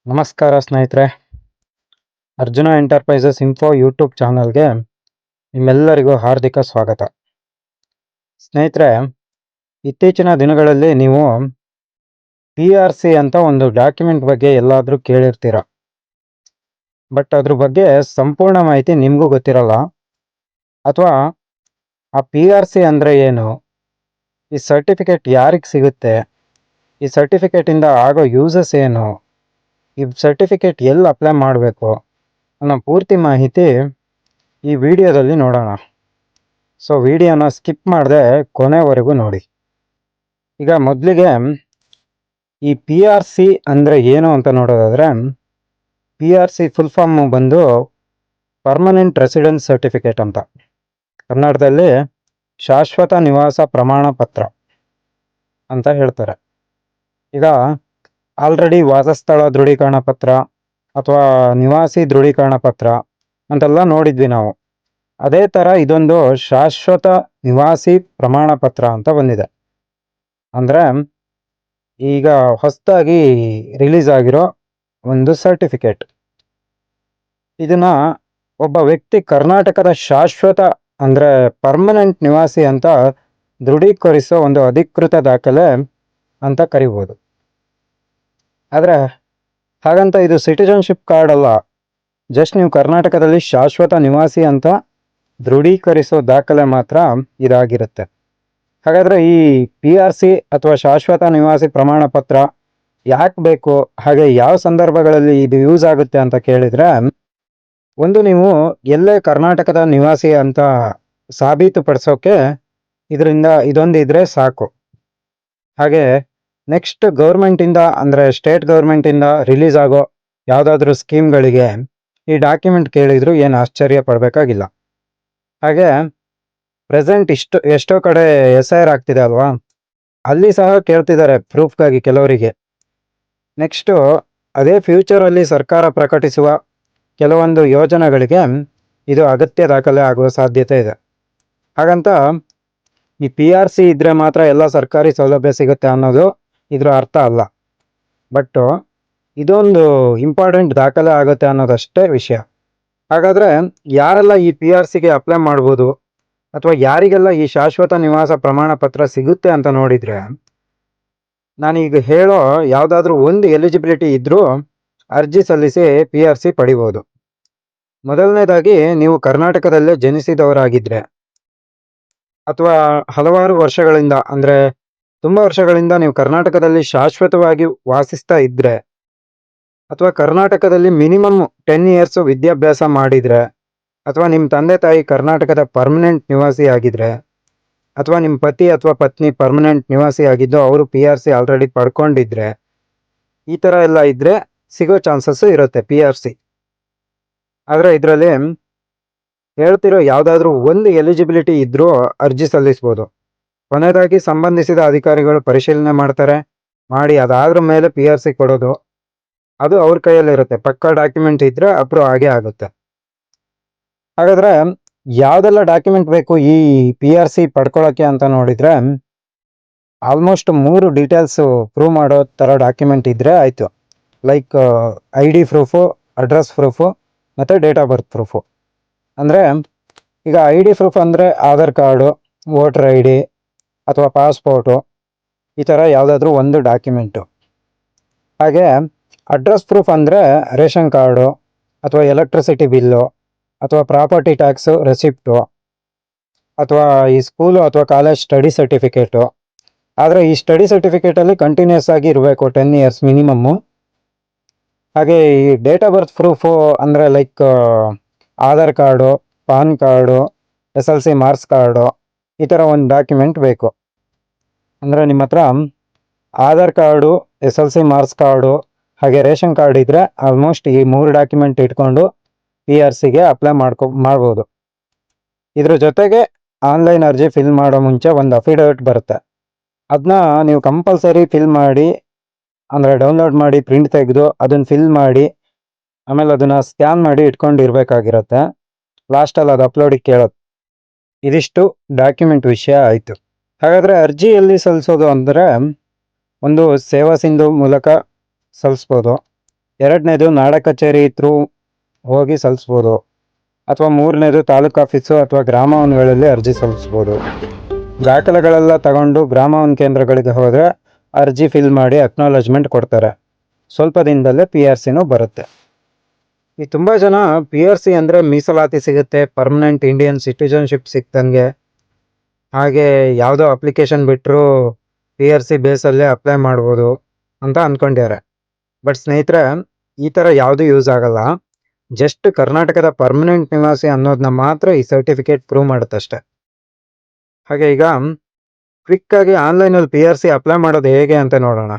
ನಮಸ್ಕಾರ ಸ್ನೇಹಿತರೆ. Arjuna enterprises info YouTube ಚಾನಲ್ಗೆ ನಿಮ್ಮೆಲ್ಲರಿಗೂ ಹಾರ್ದಿಕ ಸ್ವಾಗತ. ಸ್ನೇಹಿತರೆ, ಇತ್ತೀಚಿನ ದಿನಗಳಲ್ಲಿ ನೀವು PRC ಅಂತ ಒಂದು ಡಾಕ್ಯುಮೆಂಟ್ ಬಗ್ಗೆ ಎಲ್ಲಾದರೂ ಕೇಳಿರ್ತೀರ. ಬಟ್ ಅದ್ರ ಬಗ್ಗೆ ಸಂಪೂರ್ಣ ಮಾಹಿತಿ ನಿಮಗೂ ಗೊತ್ತಿರಲ್ಲ. ಅಥವಾ ಆ PRC ಅಂದರೆ ಏನು, ಈ ಸರ್ಟಿಫಿಕೇಟ್ ಯಾರಿಗೆ ಸಿಗುತ್ತೆ, ಈ ಸರ್ಟಿಫಿಕೇಟಿಂದ ಆಗೋ ಯೂಸಸ್ ಏನು, ಈ ಸರ್ಟಿಫಿಕೇಟ್ ಎಲ್ಲಿ ಅಪ್ಲೈ ಮಾಡಬೇಕು ಅನ್ನೋ ಪೂರ್ತಿ ಮಾಹಿತಿ ಈ ವಿಡಿಯೋದಲ್ಲಿ ನೋಡೋಣ. ಸೊ ವಿಡಿಯೋನ ಸ್ಕಿಪ್ ಮಾಡದೆ ಕೊನೆವರೆಗೂ ನೋಡಿ. ಈಗ ಮೊದಲಿಗೆ ಈ PRC ಅಂದರೆ ಏನು ಅಂತ ನೋಡೋದಾದರೆ, PRC ಫುಲ್ ಫಾರ್ಮ್ ಬಂದು ಪರ್ಮನೆಂಟ್ ರೆಸಿಡೆನ್ಸ್ ಸರ್ಟಿಫಿಕೇಟ್ ಅಂತ, ಕನ್ನಡದಲ್ಲಿ ಶಾಶ್ವತ ನಿವಾಸ ಪ್ರಮಾಣ ಪತ್ರ ಅಂತ ಹೇಳ್ತಾರೆ. ಈಗ ಆಲ್ರೆಡಿ ವಾಸಸ್ಥಳ ದೃಢೀಕರಣ ಪತ್ರ ಅಥವಾ ನಿವಾಸಿ ದೃಢೀಕರಣ ಪತ್ರ ಅಂತೆಲ್ಲ ನೋಡಿದ್ವಿ ನಾವು. ಅದೇ ಥರ ಇದೊಂದು ಶಾಶ್ವತ ನಿವಾಸಿ ಪ್ರಮಾಣ ಪತ್ರ ಅಂತ ಬಂದಿದೆ. ಅಂದರೆ ಈಗ ಹೊಸದಾಗಿ ರಿಲೀಸ್ ಆಗಿರೋ ಒಂದು ಸರ್ಟಿಫಿಕೇಟ್. ಇದನ್ನ ಒಬ್ಬ ವ್ಯಕ್ತಿ ಕರ್ನಾಟಕದ ಶಾಶ್ವತ ಅಂದರೆ ಪರ್ಮನೆಂಟ್ ನಿವಾಸಿ ಅಂತ ದೃಢೀಕರಿಸೋ ಒಂದು ಅಧಿಕೃತ ದಾಖಲೆ ಅಂತ ಕರಿಬೋದು. ಆದರೆ ಹಾಗಂತ ಇದು ಸಿಟಿಜನ್ಶಿಪ್ ಕಾರ್ಡ್ ಅಲ್ಲ, ಜಸ್ಟ್ ನೀವು ಕರ್ನಾಟಕದಲ್ಲಿ ಶಾಶ್ವತ ನಿವಾಸಿ ಅಂತ ದೃಢೀಕರಿಸೋ ದಾಖಲೆ ಮಾತ್ರ ಇದಾಗಿರುತ್ತೆ. ಹಾಗಾದರೆ ಈ PRC ಅಥವಾ ಶಾಶ್ವತ ನಿವಾಸಿ ಪ್ರಮಾಣ ಪತ್ರ ಯಾಕೆ ಬೇಕು, ಹಾಗೆ ಯಾವ ಸಂದರ್ಭಗಳಲ್ಲಿ ಇದು ಯೂಸ್ ಆಗುತ್ತೆ ಅಂತ ಕೇಳಿದರೆ, ಒಂದು ನೀವು ಎಲ್ಲೇ ಕರ್ನಾಟಕದ ನಿವಾಸಿ ಅಂತ ಸಾಬೀತುಪಡಿಸೋಕೆ ಇದೊಂದು ಇದ್ರೆ ಸಾಕು. ಹಾಗೆ ನೆಕ್ಸ್ಟ್ ಗೌರ್ಮೆಂಟಿಂದ ಅಂದರೆ ಸ್ಟೇಟ್ ಗೌರ್ಮೆಂಟಿಂದ ರಿಲೀಸ್ ಆಗೋ ಯಾವುದಾದ್ರೂ ಸ್ಕೀಮ್ಗಳಿಗೆ ಈ ಡಾಕ್ಯುಮೆಂಟ್ ಕೇಳಿದ್ರು ಏನು ಆಶ್ಚರ್ಯ ಪಡಬೇಕಾಗಿಲ್ಲ. ಹಾಗೆ ಪ್ರೆಸೆಂಟ್ ಎಷ್ಟೋ ಕಡೆ SIR ಆಗ್ತಿದೆ ಅಲ್ವಾ, ಅಲ್ಲಿ ಸಹ ಕೇಳ್ತಿದ್ದಾರೆ ಪ್ರೂಫ್ಗಾಗಿ ಕೆಲವರಿಗೆ. ನೆಕ್ಸ್ಟು ಅದೇ ಫ್ಯೂಚರಲ್ಲಿ ಸರ್ಕಾರ ಪ್ರಕಟಿಸುವ ಕೆಲವೊಂದು ಯೋಜನೆಗಳಿಗೆ ಇದು ಅಗತ್ಯ ದಾಖಲೆ ಆಗುವ ಸಾಧ್ಯತೆ ಇದೆ. ಹಾಗಂತ ಈ PRC ಇದ್ದರೆ ಮಾತ್ರ ಎಲ್ಲ ಸರ್ಕಾರಿ ಸೌಲಭ್ಯ ಸಿಗುತ್ತೆ ಅನ್ನೋದು ಇದರ ಅರ್ಥ ಅಲ್ಲ. ಬಟ್ ಇದೊಂದು ಇಂಪಾರ್ಟೆಂಟ್ ದಾಖಲೆ ಆಗುತ್ತೆ ಅನ್ನೋದಷ್ಟೇ ವಿಷಯ. ಹಾಗಾದರೆ ಯಾರೆಲ್ಲ ಈ PRCಗೆ ಅಪ್ಲೈ ಮಾಡ್ಬೋದು ಅಥವಾ ಯಾರಿಗೆಲ್ಲ ಈ ಶಾಶ್ವತ ನಿವಾಸ ಪ್ರಮಾಣ ಪತ್ರ ಸಿಗುತ್ತೆ ಅಂತ ನೋಡಿದರೆ, ನಾನೀಗ ಹೇಳೋ ಯಾವುದಾದ್ರೂ ಒಂದು ಎಲಿಜಿಬಿಲಿಟಿ ಇದ್ದರೂ ಅರ್ಜಿ ಸಲ್ಲಿಸಿ PRC ಪಡಿಬೋದು. ಮೊದಲನೇದಾಗಿ ನೀವು ಕರ್ನಾಟಕದಲ್ಲೇ ಜನಿಸಿದವರಾಗಿದ್ದರೆ, ಅಥವಾ ಹಲವಾರು ವರ್ಷಗಳಿಂದ ಅಂದರೆ ತುಂಬ ವರ್ಷಗಳಿಂದ ನೀವು ಕರ್ನಾಟಕದಲ್ಲಿ ಶಾಶ್ವತವಾಗಿ ವಾಸಿಸ್ತಾ ಇದ್ದರೆ, ಅಥವಾ ಕರ್ನಾಟಕದಲ್ಲಿ ಮಿನಿಮಮ್ 10 ಇಯರ್ಸು ವಿದ್ಯಾಭ್ಯಾಸ ಮಾಡಿದರೆ, ಅಥವಾ ನಿಮ್ಮ ತಂದೆ ತಾಯಿ ಕರ್ನಾಟಕದ ಪರ್ಮನೆಂಟ್ ನಿವಾಸಿ ಆಗಿದ್ರೆ, ಅಥವಾ ನಿಮ್ಮ ಪತಿ ಅಥವಾ ಪತ್ನಿ ಪರ್ಮನೆಂಟ್ ನಿವಾಸಿ ಆಗಿದ್ದು ಅವರು PRC ಆಲ್ರೆಡಿ ಪಡ್ಕೊಂಡಿದ್ರೆ, ಈ ಥರ ಎಲ್ಲ ಇದ್ದರೆ ಸಿಗೋ ಚಾನ್ಸಸ್ಸು ಇರುತ್ತೆ PRC. ಆದರೆ ಇದರಲ್ಲಿ ಹೇಳ್ತಿರೋ ಯಾವುದಾದ್ರೂ ಒಂದು ಎಲಿಜಿಬಿಲಿಟಿ ಇದ್ದರೂ ಅರ್ಜಿ ಸಲ್ಲಿಸ್ಬೋದು. ಕೊನೆಯದಾಗಿ ಸಂಬಂಧಿಸಿದ ಅಧಿಕಾರಿಗಳು ಪರಿಶೀಲನೆ ಮಾಡಿ ಅದಾದ್ರ ಮೇಲೆ PRC ಕೊಡೋದು, ಅದು ಅವ್ರ ಕೈಯಲ್ಲಿರುತ್ತೆ. ಪಕ್ಕಾ ಡಾಕ್ಯುಮೆಂಟ್ ಇದ್ದರೆ ಅಪ್ರೂವ್ ಆಗೇ ಆಗುತ್ತೆ. ಹಾಗಾದರೆ ಯಾವುದೆಲ್ಲ ಡಾಕ್ಯುಮೆಂಟ್ ಬೇಕು ಈ PRC ಪಡ್ಕೊಳ್ಳೋಕ್ಕೆ ಅಂತ ನೋಡಿದರೆ, ಆಲ್ಮೋಸ್ಟ್ 3 ಡೀಟೇಲ್ಸು ಪ್ರೂವ್ ಮಾಡೋ ಥರ ಡಾಕ್ಯುಮೆಂಟ್ ಇದ್ದರೆ ಆಯಿತು. Like ID proof, address proof ಮತ್ತು ಡೇಟ್ ಆಫ್ ಬರ್ತ್ ಪ್ರೂಫು. ಅಂದರೆ ಈಗ ID ಪ್ರೂಫ್ ಅಂದರೆ ಆಧಾರ್ ಕಾರ್ಡು, ವೋಟರ್ ID ಅಥವಾ ಪಾಸ್ಪೋರ್ಟು, ಈ ಥರ ಯಾವುದಾದ್ರೂ ಒಂದು ಡಾಕ್ಯುಮೆಂಟು. ಹಾಗೆ ಅಡ್ರೆಸ್ ಪ್ರೂಫ್ ಅಂದರೆ ರೇಷನ್ ಕಾರ್ಡು ಅಥವಾ ಎಲೆಕ್ಟ್ರಿಸಿಟಿ ಬಿಲ್ಲು ಅಥವಾ ಪ್ರಾಪರ್ಟಿ ಟ್ಯಾಕ್ಸು ರೆಸಿಪ್ಟು, ಅಥವಾ ಈ ಸ್ಕೂಲು ಅಥವಾ ಕಾಲೇಜ್ ಸ್ಟಡಿ ಸರ್ಟಿಫಿಕೇಟು. ಆದರೆ ಈ ಸ್ಟಡಿ ಸರ್ಟಿಫಿಕೇಟಲ್ಲಿ ಕಂಟಿನ್ಯೂಸ್ ಆಗಿ ಇರಬೇಕು, 10 ಇಯರ್ಸ್ ಮಿನಿಮಮ್ಮು. ಹಾಗೆ ಈ ಡೇಟ್ ಆಫ್ ಬರ್ತ್ ಪ್ರೂಫು ಅಂದರೆ like Aadhaar card, PAN card, SLC marks card, ಈ ಥರ ಒಂದು ಡಾಕ್ಯುಮೆಂಟ್ ಬೇಕು. ಅಂದರೆ ನಿಮ್ಮ ಹತ್ರ Aadhaar card, SLC marks card ಹಾಗೆ ರೇಷನ್ ಕಾರ್ಡ್ ಇದ್ದರೆ ಆಲ್ಮೋಸ್ಟ್ ಈ 3 ಡಾಕ್ಯುಮೆಂಟ್ ಇಟ್ಕೊಂಡು PRCಗೆ ಅಪ್ಲೈ ಮಾಡ್ಬೋದು. ಇದ್ರ ಜೊತೆಗೆ ಆನ್ಲೈನ್ ಅರ್ಜಿ ಫಿಲ್ ಮಾಡೋ ಮುಂಚೆ ಒಂದು ಅಫಿಡವಿಟ್ ಬರುತ್ತೆ. ಅದನ್ನ ನೀವು ಕಂಪಲ್ಸರಿ ಫಿಲ್ ಮಾಡಿ, ಅಂದರೆ ಡೌನ್ಲೋಡ್ ಮಾಡಿ ಪ್ರಿಂಟ್ ತೆಗೆದು ಅದನ್ನು ಫಿಲ್ ಮಾಡಿ ಆಮೇಲೆ ಅದನ್ನು ಸ್ಕ್ಯಾನ್ ಮಾಡಿ ಇಟ್ಕೊಂಡಿರ್ಬೇಕಾಗಿರುತ್ತೆ. ಲಾಸ್ಟಲ್ಲಿ ಅದು ಅಪ್ಲೋಡಿಗೆ ಕೇಳೋದು. ಇದಿಷ್ಟು ಡಾಕ್ಯುಮೆಂಟ್ ವಿಷಯ ಆಯಿತು. ಹಾಗಾದರೆ ಅರ್ಜಿ ಎಲ್ಲಿ ಸಲ್ಲಿಸೋದು ಅಂದರೆ, ಒಂದು ಸೇವಾ ಸಿಂಧು ಮೂಲಕ ಸಲ್ಲಿಸ್ಬೋದು, ಎರಡನೇದು ನಾಡ ಕಚೇರಿ ಥ್ರೂ ಹೋಗಿ ಸಲ್ಲಿಸ್ಬೋದು, ಅಥವಾ ಮೂರನೇದು ತಾಲೂಕು ಆಫೀಸು ಅಥವಾ ಗ್ರಾಮವನ್ಗಳಲ್ಲಿ ಅರ್ಜಿ ಸಲ್ಲಿಸ್ಬೋದು. ದಾಖಲೆಗಳೆಲ್ಲ ತಗೊಂಡು ಗ್ರಾಮವನ್ ಕೇಂದ್ರಗಳಿಗೆ ಹೋದರೆ ಅರ್ಜಿ ಫಿಲ್ ಮಾಡಿ ಅಕ್ನಾಲಜ್ಮೆಂಟ್ ಕೊಡ್ತಾರೆ. ಸ್ವಲ್ಪ ದಿನದಲ್ಲೇ PRCನೂ ಬರುತ್ತೆ. ಈ ತುಂಬ ಜನ PRC ಅಂದರೆ ಮೀಸಲಾತಿ ಸಿಗುತ್ತೆ, ಪರ್ಮನೆಂಟ್ ಇಂಡಿಯನ್ ಸಿಟಿಜನ್ಶಿಪ್ ಸಿಕ್ತಂಗೆ, ಹಾಗೆ ಯಾವುದೋ ಅಪ್ಲಿಕೇಶನ್ ಬಿಟ್ಟರು PRC ಬೇಸಲ್ಲೇ ಅಪ್ಲೈ ಮಾಡ್ಬೋದು ಅಂತ ಅಂದ್ಕೊಂಡಿದ್ದಾರೆ. ಬಟ್ ಸ್ನೇಹಿತರೆ, ಈ ಥರ ಯಾವುದೂ ಯೂಸ್ ಆಗಲ್ಲ. ಜಸ್ಟ್ ಕರ್ನಾಟಕದ ಪರ್ಮನೆಂಟ್ ನಿವಾಸಿ ಅನ್ನೋದನ್ನ ಮಾತ್ರ ಈ ಸರ್ಟಿಫಿಕೇಟ್ ಪ್ರೂವ್ ಮಾಡುತ್ತಷ್ಟೆ. ಹಾಗೆ ಈಗ ಕ್ವಿಕ್ಕಾಗಿ ಆನ್ಲೈನಲ್ಲಿ PRC ಅಪ್ಲೈ ಮಾಡೋದು ಹೇಗೆ ಅಂತ ನೋಡೋಣ.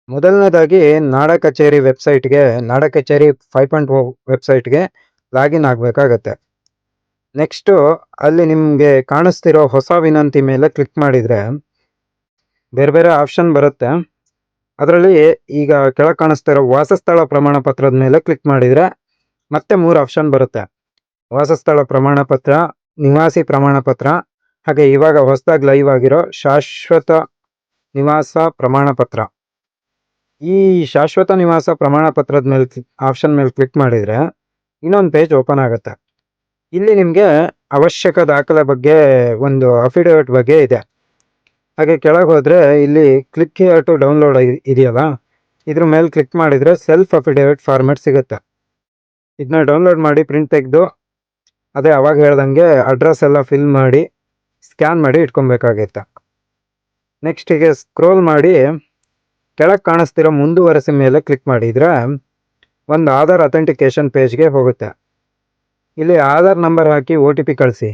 ಮೊದಲನೇದಾಗಿ ನಾಡ ಕಚೇರಿ ವೆಬ್ಸೈಟ್ಗೆ, ನಾಡ ಕಚೇರಿ 5.0 ವೆಬ್ಸೈಟ್ಗೆ ಲಾಗಿನ್ ಆಗಬೇಕಾಗತ್ತೆ. ನೆಕ್ಸ್ಟು ಅಲ್ಲಿ ನಿಮಗೆ ಕಾಣಿಸ್ತಿರೋ ಹೊಸ ವಿನಂತಿ ಮೇಲೆ ಕ್ಲಿಕ್ ಮಾಡಿದರೆ ಬೇರೆ ಬೇರೆ ಆಪ್ಷನ್ ಬರುತ್ತೆ. ಅದರಲ್ಲಿ ಈಗ ಕೆಳಗೆ ಕಾಣಿಸ್ತಿರೋ ವಾಸಸ್ಥಳ ಪ್ರಮಾಣ ಪತ್ರದ ಮೇಲೆ ಕ್ಲಿಕ್ ಮಾಡಿದರೆ ಮತ್ತೆ 3 ಆಪ್ಷನ್ ಬರುತ್ತೆ. ವಾಸಸ್ಥಳ ಪ್ರಮಾಣ ಪತ್ರ, ನಿವಾಸಿ ಪ್ರಮಾಣ ಪತ್ರ, ಹಾಗೆ ಇವಾಗ ಹೊಸದಾಗಿ ಲೈವ್ ಆಗಿರೋ ಶಾಶ್ವತ ನಿವಾಸ ಪ್ರಮಾಣ ಪತ್ರ. ಈ ಶಾಶ್ವತ ನಿವಾಸ ಪ್ರಮಾಣ ಪತ್ರದ ಮೇಲೆ ಆಪ್ಷನ್ ಮೇಲೆ ಕ್ಲಿಕ್ ಮಾಡಿದರೆ ಇನ್ನೊಂದು ಪೇಜ್ ಓಪನ್ ಆಗುತ್ತೆ. ಇಲ್ಲಿ ನಿಮಗೆ ಅವಶ್ಯಕ ದಾಖಲೆ ಬಗ್ಗೆ ಒಂದು ಅಫಿಡವಿಟ್ ಬಗ್ಗೆ ಇದೆ. ಹಾಗೆ ಕೆಳಗೆ ಹೋದರೆ ಇಲ್ಲಿ ಕ್ಲಿಕ್ ಹಿಯರ್ ಟು ಡೌನ್ಲೋಡ್ ಇದೆಯಲ್ಲ, ಇದ್ರ ಮೇಲೆ ಕ್ಲಿಕ್ ಮಾಡಿದರೆ ಸೆಲ್ಫ್ ಅಫಿಡವಿಟ್ ಫಾರ್ಮೆಟ್ ಸಿಗುತ್ತೆ. ಇದನ್ನ ಡೌನ್ಲೋಡ್ ಮಾಡಿ ಪ್ರಿಂಟ್ ತೆಗೆದು ಅದೇ ಅವಾಗ ಹೇಳ್ದಂಗೆ ಅಡ್ರೆಸ್ ಎಲ್ಲ ಫಿಲ್ ಮಾಡಿ ಸ್ಕ್ಯಾನ್ ಮಾಡಿ ಇಟ್ಕೊಬೇಕಾಗೈತೆ. ನೆಕ್ಸ್ಟ್ ಹೀಗೆ ಸ್ಕ್ರೋಲ್ ಮಾಡಿ ಕೆಳಗೆ ಕಾಣಿಸ್ತಿರೋ ಮುಂದುವರೆಸಿ ಮೇಲೆ ಕ್ಲಿಕ್ ಮಾಡಿದರೆ ಒಂದು ಆಧಾರ್ ಅಥೆಂಟಿಕೇಶನ್ ಪೇಜ್ಗೆ ಹೋಗುತ್ತೆ. ಇಲ್ಲಿ ಆಧಾರ್ ನಂಬರ್ ಹಾಕಿ OTP ಕಳಿಸಿ.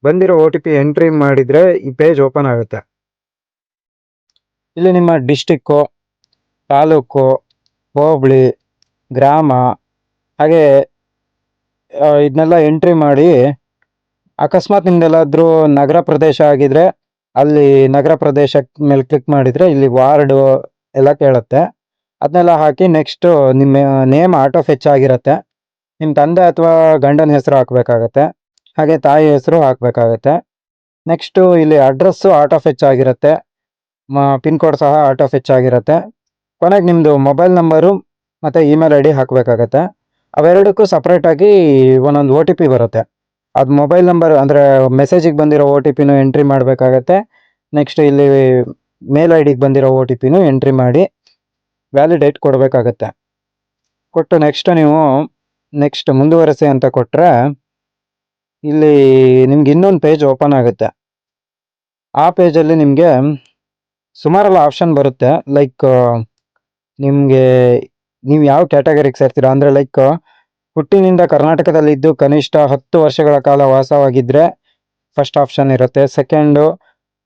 ಬಂದಿರೋ OTP ಎಂಟ್ರಿ ಮಾಡಿದರೆ ಈ ಪೇಜ್ ಓಪನ್ ಆಗುತ್ತೆ. ಇಲ್ಲಿ ನಿಮ್ಮ ಡಿಸ್ಟಿಕ್ಕು, ತಾಲೂಕು, ಹೋಬಳಿ, ಗ್ರಾಮ, ಹಾಗೆ ಇದನ್ನೆಲ್ಲ ಎಂಟ್ರಿ ಮಾಡಿ, ಅಕಸ್ಮಾತ್ ನಿಮ್ದೆಲ್ಲಾದರೂ ನಗರ ಪ್ರದೇಶ ಆಗಿದ್ರೆ ಅಲ್ಲಿ ನಗರ ಪ್ರದೇಶ ಮೇಲೆ ಕ್ಲಿಕ್ ಮಾಡಿದರೆ ಇಲ್ಲಿ ವಾರ್ಡು ಎಲ್ಲ ಕೇಳುತ್ತೆ. ಅದನ್ನೆಲ್ಲ ಹಾಕಿ ನೆಕ್ಸ್ಟು ನಿಮ್ಮ ನೇಮ್ ಆಟೋ ಫೆಚ್ ಆಗಿರುತ್ತೆ. ನಿಮ್ಮ ತಂದೆ ಅಥವಾ ಗಂಡನ ಹೆಸರು ಹಾಕಬೇಕಾಗತ್ತೆ, ಹಾಗೆ ತಾಯಿ ಹೆಸರು ಹಾಕಬೇಕಾಗತ್ತೆ. ನೆಕ್ಸ್ಟು ಇಲ್ಲಿ ಅಡ್ರೆಸ್ಸು ಆಟೋ ಫೆಚ್ ಆಗಿರುತ್ತೆ, ಪಿನ್ ಕೋಡ್ ಸಹ ಆಟೋ ಫೆಚ್ ಆಗಿರುತ್ತೆ. ಕೊನೆಗೆ ನಿಮ್ಮದು ಮೊಬೈಲ್ ನಂಬರು ಮತ್ತು ಇಮೇಲ್ ID ಹಾಕಬೇಕಾಗತ್ತೆ. ಅವೆರಡಕ್ಕೂ ಸಪ್ರೇಟಾಗಿ ಒಂದೊಂದು OTP ಬರುತ್ತೆ. ಅದು ಮೊಬೈಲ್ ನಂಬರ್ ಅಂದರೆ ಮೆಸೇಜಿಗೆ ಬಂದಿರೋ OTPನೂ ಎಂಟ್ರಿ ಮಾಡಬೇಕಾಗತ್ತೆ. ನೆಕ್ಸ್ಟ್ ಇಲ್ಲಿ ಮೇಲ್ IDಗೆ ಬಂದಿರೋ OTPನೂ ಎಂಟ್ರಿ ಮಾಡಿ ವ್ಯಾಲಿಡೇಟ್ ಕೊಡಬೇಕಾಗತ್ತೆ. ಕೊಟ್ಟು ನೆಕ್ಸ್ಟ್ ಮುಂದುವರೆಸಿ ಅಂತ ಕೊಟ್ಟರೆ ಇಲ್ಲಿ ನಿಮ್ಗೆ ಇನ್ನೊಂದು ಪೇಜ್ ಓಪನ್ ಆಗುತ್ತೆ. ಆ ಪೇಜಲ್ಲಿ ನಿಮಗೆ ಸುಮಾರೆಲ್ಲ ಆಪ್ಷನ್ ಬರುತ್ತೆ. ಲೈಕ್ ನಿಮಗೆ ನೀವು ಯಾವ ಕ್ಯಾಟಗರಿಗೆ ಸೇರ್ತೀರಾ ಅಂದರೆ, ಲೈಕ್ ಹುಟ್ಟಿನಿಂದ ಕರ್ನಾಟಕದಲ್ಲಿದ್ದು ಕನಿಷ್ಠ 10 ವರ್ಷಗಳ ಕಾಲ ವಾಸವಾಗಿದ್ದರೆ ಫಸ್ಟ್ ಆಪ್ಷನ್ ಇರುತ್ತೆ. ಸೆಕೆಂಡು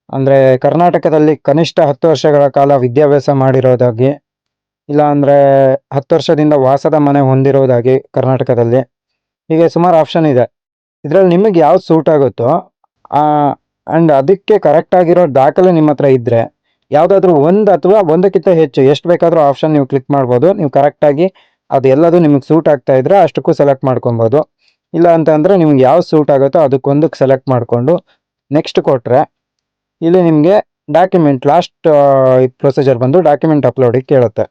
ಅಂದರೆ ಕರ್ನಾಟಕದಲ್ಲಿ ಕನಿಷ್ಠ 10 ವರ್ಷಗಳ ಕಾಲ ವಿದ್ಯಾಭ್ಯಾಸ ಮಾಡಿರೋದಾಗಿ, ಇಲ್ಲ ಅಂದರೆ 10 ವರ್ಷದಿಂದ ವಾಸದ ಮನೆ ಹೊಂದಿರೋದಾಗಿ ಕರ್ನಾಟಕದಲ್ಲಿ. ಹೀಗೆ ಸುಮಾರು ಆಪ್ಷನ್ ಇದೆ. ಇದರಲ್ಲಿ ನಿಮಗೆ ಯಾವ್ದು ಸೂಟ್ ಆಗುತ್ತೋ ಆ್ಯಂಡ್ ಅದಕ್ಕೆ ಕರೆಕ್ಟಾಗಿರೋ ದಾಖಲೆ ನಿಮ್ಮ ಹತ್ರ ಇದ್ದರೆ ಯಾವುದಾದ್ರೂ ಒಂದು ಅಥವಾ ಒಂದಕ್ಕಿಂತ ಹೆಚ್ಚು ಎಷ್ಟು ಬೇಕಾದರೂ ಆಪ್ಷನ್ ನೀವು ಕ್ಲಿಕ್ ಮಾಡ್ಬೋದು. ನೀವು ಕರೆಕ್ಟಾಗಿ ಅದು ಎಲ್ಲದೂ ನಿಮಗೆ ಸೂಟ್ ಆಗ್ತಾ ಇದ್ದರೆ ಅಷ್ಟಕ್ಕೂ ಸೆಲೆಕ್ಟ್ ಮಾಡ್ಕೊಬೋದು. ಇಲ್ಲ ಅಂತಂದರೆ ನಿಮ್ಗೆ ಯಾವ್ದು ಸೂಟ್ ಆಗುತ್ತೋ ಅದಕ್ಕೊಂದಕ್ಕೆ ಸೆಲೆಕ್ಟ್ ಮಾಡಿಕೊಂಡು ನೆಕ್ಸ್ಟ್ ಕೊಟ್ಟರೆ ಇಲ್ಲಿ ನಿಮಗೆ ಡಾಕ್ಯುಮೆಂಟ್ ಲಾಸ್ಟ್ ಪ್ರೊಸೀಜರ್ ಬಂದು ಡಾಕ್ಯುಮೆಂಟ್ ಅಪ್ಲೋಡಿಗೆ ಕೇಳುತ್ತೆ.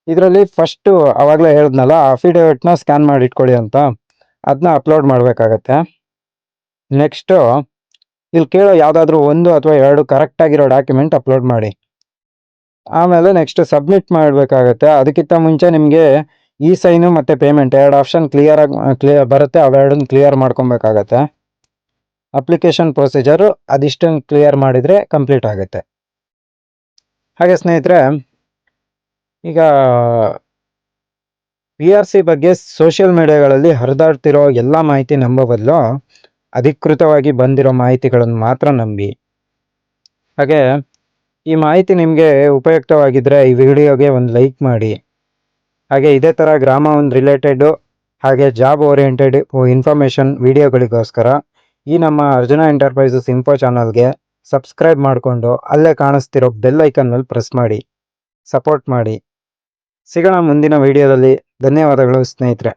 ಇದರಲ್ಲಿ ಫಸ್ಟು ಆವಾಗಲೇ ಹೇಳಿದ್ನಲ್ಲ ಅಫಿಡವಿಟ್ನ ಸ್ಕ್ಯಾನ್ ಮಾಡಿ ಇಟ್ಕೊಳ್ಳಿ ಅಂತ, ಅದನ್ನ ಅಪ್ಲೋಡ್ ಮಾಡಬೇಕಾಗತ್ತೆ. ನೆಕ್ಸ್ಟು ಇಲ್ಲಿ ಕೇಳೋ ಯಾವುದಾದ್ರೂ 1 ಅಥವಾ 2 ಕರೆಕ್ಟಾಗಿರೋ ಡಾಕ್ಯುಮೆಂಟ್ ಅಪ್ಲೋಡ್ ಮಾಡಿ. ಆಮೇಲೆ ನೆಕ್ಸ್ಟ್ ಸಬ್ಮಿಟ್ ಮಾಡಬೇಕಾಗತ್ತೆ. ಅದಕ್ಕಿಂತ ಮುಂಚೆ ನಿಮಗೆ ಸೈನು ಮತ್ತು ಪೇಮೆಂಟ್ 2 ಆಪ್ಷನ್ ಕ್ಲಿಯರ್ ಬರುತ್ತೆ. ಅವೆರಡನ್ನ ಕ್ಲಿಯರ್ ಮಾಡ್ಕೊಬೇಕಾಗತ್ತೆ. ಅಪ್ಲಿಕೇಶನ್ ಪ್ರೊಸೀಜರು ಅದಿಷ್ಟನ್ನು ಕ್ಲಿಯರ್ ಮಾಡಿದರೆ ಕಂಪ್ಲೀಟ್ ಆಗುತ್ತೆ. ಹಾಗೆ ಸ್ನೇಹಿತರೆ, ಈಗ PRC ಬಗ್ಗೆ ಸೋಷಿಯಲ್ ಮೀಡಿಯಾಗಳಲ್ಲಿ ಹರಿದಾಡ್ತಿರೋ ಎಲ್ಲ ಮಾಹಿತಿ ನಂಬೋ ಬದಲು ಅಧಿಕೃತವಾಗಿ ಬಂದಿರೋ ಮಾಹಿತಿಗಳನ್ನು ಮಾತ್ರ ನಂಬಿ. ಹಾಗೆ ಈ ಮಾಹಿತಿ ನಿಮಗೆ ಉಪಯುಕ್ತವಾಗಿದ್ದರೆ ಈ ವಿಡಿಯೋಗೆ ಒಂದು ಲೈಕ್ ಮಾಡಿ. ಹಾಗೆ ಇದೇ ಥರ ಗ್ರಾಮ ರಿಲೇಟೆಡು ಹಾಗೆ ಜಾಬ್ ಓರಿಯೆಂಟೆಡ್ ಇನ್ಫಾರ್ಮೇಷನ್ ವಿಡಿಯೋಗಳಿಗೋಸ್ಕರ ಈ ನಮ್ಮ ಅರ್ಜುನ ಎಂಟರ್ಪ್ರೈಸಸ್ ಇನ್ಫೋ ಚಾನಲ್ಗೆ ಸಬ್ಸ್ಕ್ರೈಬ್ ಮಾಡಿಕೊಂಡು ಅಲ್ಲೇ ಕಾಣಿಸ್ತಿರೋ ಬೆಲ್ ಐಕನ್ ಮೇಲೆ ಪ್ರೆಸ್ ಮಾಡಿ ಸಪೋರ್ಟ್ ಮಾಡಿ. ಸಿಗೋಣ ಮುಂದಿನ ವಿಡಿಯೋದಲ್ಲಿ. ಧನ್ಯವಾದಗಳು ಸ್ನೇಹಿತರೆ.